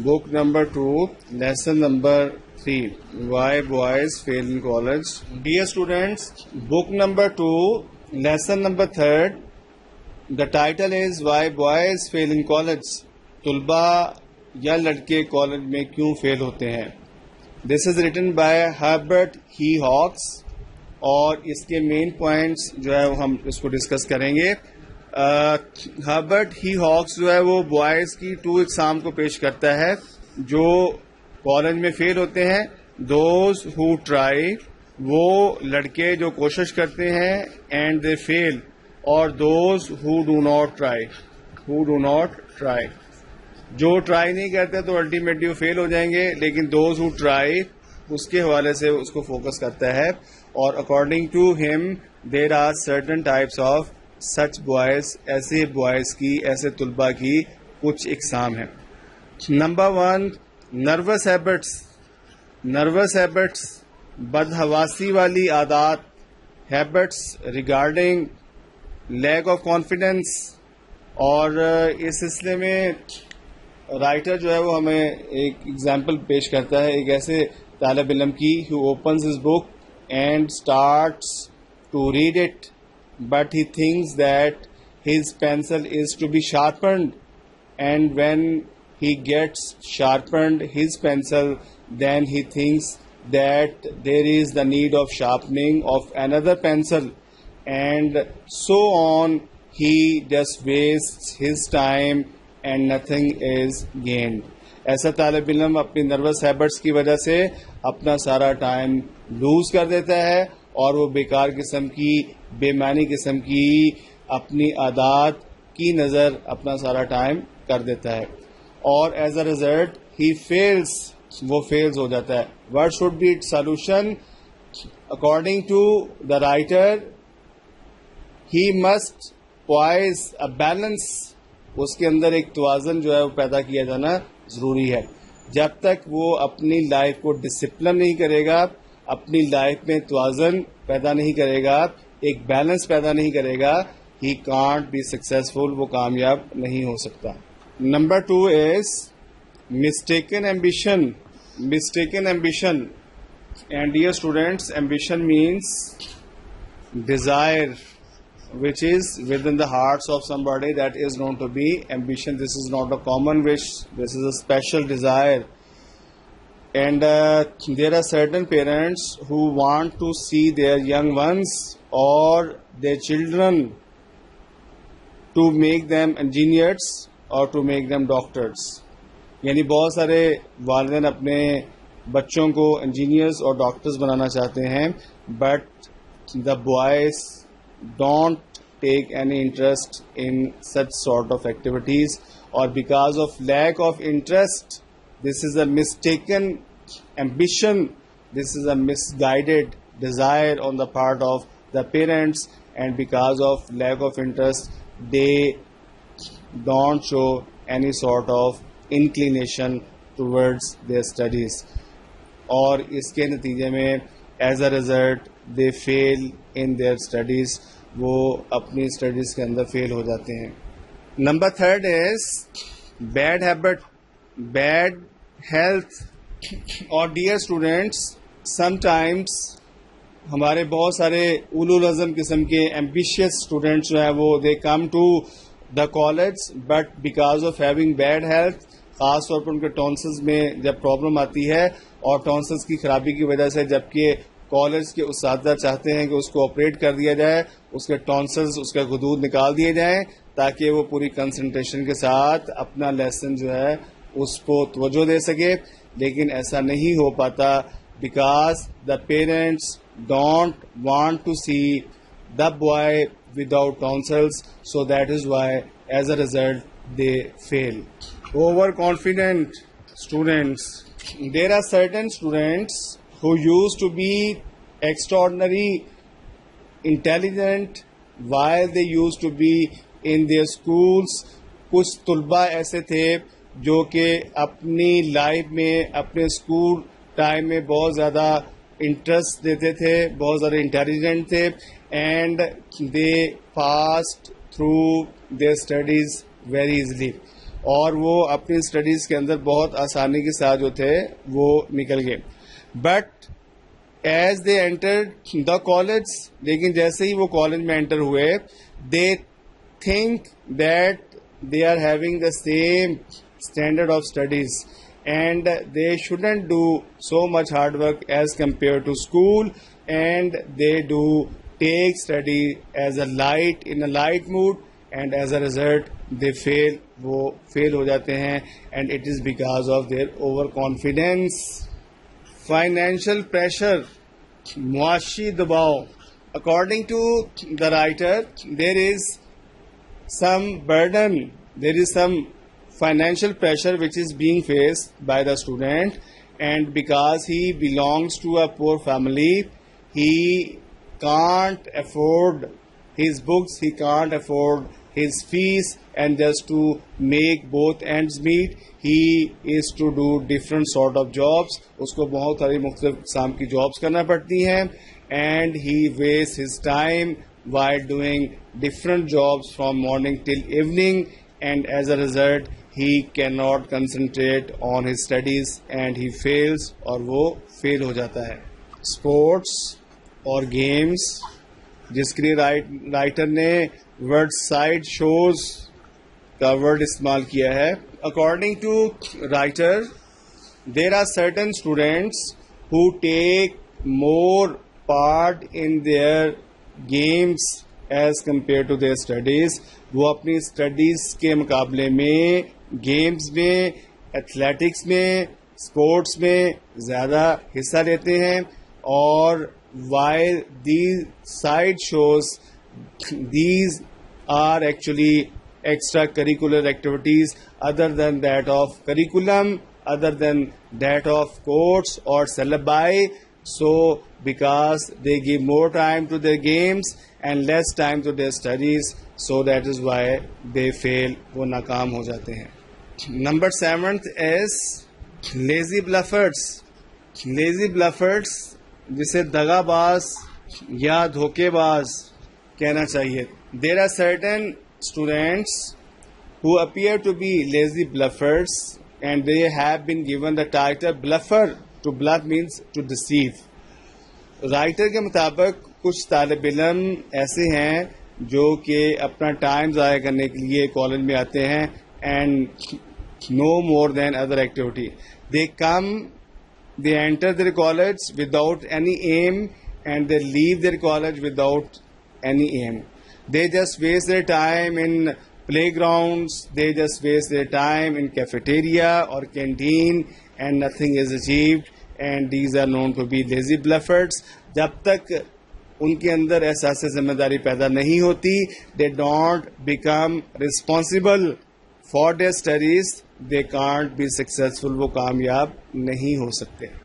Book number 2, lesson number 3, Why Boys Fail in College. Dear students, book number 2, lesson number 3, the title is Why Boys Fail in College. तुलबा या लड़के college में क्यों fail होते हैं. This is written by Herbert E Hawkes और इसके main points जो है वो हम इसको डिस्कस करेंगे. हर्बर्ट ही हॉक्स जो है वो बॉयज की 2 एग्जाम को पेश करता है जो कॉलेज में फेल होते हैं. दोज हु ट्राई, वो लड़के जो कोशिश करते हैं एंड दे फेल, और those who do not try, जो ट्राई नहीं करते तो अल्टीमेटली वो फेल हो जाएंगे, लेकिन दोज हु ट्राई उसके हवाले से उसको फोकस करता है. और according to him there are certain types of such boys, ऐसे बॉयज की, ऐसे तुलबा की कुछ इकसाम है. नंबर 1, नर्वस हैबिट्स, बदहवासी वाली आदत, habits regarding lack of confidence. और इस सिलसिले में राइटर जो है वो हमें एक एग्जाम्पल पेश करता है एक ऐसे तालिब इल्म की, who opens his book and starts to read it but he thinks that his pencil is to be sharpened, and when he gets sharpened his pencil, then he thinks that there is the need of sharpening of another pencil, and so on. He just wastes his time and nothing is gained. ऐसा तालिब इल्म अपनी nervous habits की वजह से अपना सारा time loose कर देता है और वो बेकार किस्म की, बेमानी किस्म की अपनी आदत की नज़र अपना सारा टाइम कर देता है, और as a result he fails, वो फेल्स हो जाता है. What should be its solution? According to the writer, he must poise a balance. उसके अंदर एक तवाज़ुन जो है वो पैदा किया जाना ज़रूरी है. जब तक वो अपनी लाइफ को डिसिप्लिन नहीं करेगा, अपनी लाइफ में तवाज़ुन पैदा नहीं करेगा, एक बैलेंस पैदा नहीं करेगा, ही कांट बी सक्सेसफुल, वो कामयाब नहीं हो सकता. Number 2 is mistaken ambition. And dear students, ambition means desire which is within the hearts of somebody, that is known to be ambition. This is not a common wish, this is a special desire. And there are certain parents who want to see their young ones or their children to make them engineers or to make them doctors. यानी बहुत सारे वालिदैन अपने बच्चों को engineers और doctors बनाना चाहते हैं, but the boys don't take any interest in such sort of activities, or because of lack of interest, this is a mistaken ambition, this is a misguided desire on the part of the parents, and because of lack of interest they don't show any sort of inclination towards their studies, और इसके नतीजे में as a result they fail in their studies, वो अपनी studies के अंदर fail हो जाते हैं. Number 3 is bad health. और डियर स्टूडेंट्स, समटाइम्स हमारे बहुत सारे उलुल अज़म किस्म के एम्बिशियस स्टूडेंट्स जो है वो they come to the college, but because of having bad health, ख़ास तौर पर उनके टॉन्सिल्स में जब प्रॉब्लम आती है और टॉन्सिल्स की खराबी की वजह से, जबकि कॉलेज के उस्ताद चाहते हैं कि उसको ऑपरेट कर दिया जाए, उसके टॉन्सिल्स, उसके गुदूद निकाल दिए जाएं, ताकि वो पूरी कंसंट्रेशन के साथ अपना लेसन जो है उसको तवज्जो दे सके. लेकिन ऐसा नहीं हो पाता because the parents don't want to see the boy without tonsils, so that is why as a result they fail. Over confident students. There are certain students who used to be extraordinary intelligent while they used to be in their schools. कुछ तुलबा ऐसे थे जो कि अपनी life में, अपने school time में बहुत ज़्यादा इंटरेस्ट देते थे, बहुत ज़्यादा इंटेलिजेंट थे, and they passed through their studies very easily. और वो अपनी स्टडीज़ के अंदर बहुत आसानी के साथ जो थे वो निकल गए. But as they enter the college, लेकिन जैसे ही वो कॉलेज में एंटर हुए, they think that they are having the same standard of studies and they shouldn't do so much hard work as compared to school, and they do take study as a light in a light mood, and as a result they fail, वो fail हो जाते हैं, and it is because of their overconfidence. Financial pressure, मुआशी दबाव. According to the writer, there is some burden, there is some financial pressure which is being faced by the student, and because he belongs to a poor family, he can't afford his books, he can't afford his fees, and just to make both ends meet, he is to do different sort of jobs. उसको बहुत सारी मुख्तलिफ किस्म की jobs करना पड़ती हैं, and he wastes his time while doing different jobs from morning till evening, and as a result he cannot concentrate on his studies and he fails, और वो फेल हो जाता है. स्पोर्ट्स और गेम्स, जिसके लिए राइटर ने वर्ड साइड शोज का वर्ड इस्तेमाल किया है. According to writer, there are certain students who take more part in their games as compare to their studies. वो अपनी स्टडीज़ के मुकाबले में गेम्स में, एथलेटिक्स में, स्पोर्ट्स में ज़्यादा हिस्सा लेते हैं. और while these side shows, these are actually extracurricular activities other than that of curriculum, other than that of course or syllabi. So because they give more time to their games and less time to their studies, so that is why they fail, वो नाकाम हो जाते हैं. Number 7th is lazy bluffers. Lazy bluffers, जिसे दगाबाज या धोखेबाज कहना चाहिए. There are certain students who appear to be lazy bluffers, and they have been given the title bluffer. To bluff means to deceive. Writer के मुताबिक कुछ तालिब इल्म ऐसे हैं जो कि अपना टाइम ज़ाया करने के लिए कॉलेज में आते हैं, and no more than other activity. They come, they enter their college without any aim, and they leave their college without any aim. They just waste their time in playgrounds, they just waste their time in cafeteria or canteen, and nothing is achieved, and these are known to be lazy bluffers. जब तक उनके अंदर एहसास जिम्मेदारी पैदा नहीं होती, they don't become responsible for their studies, they can't be successful, वो कामयाब नहीं हो सकते.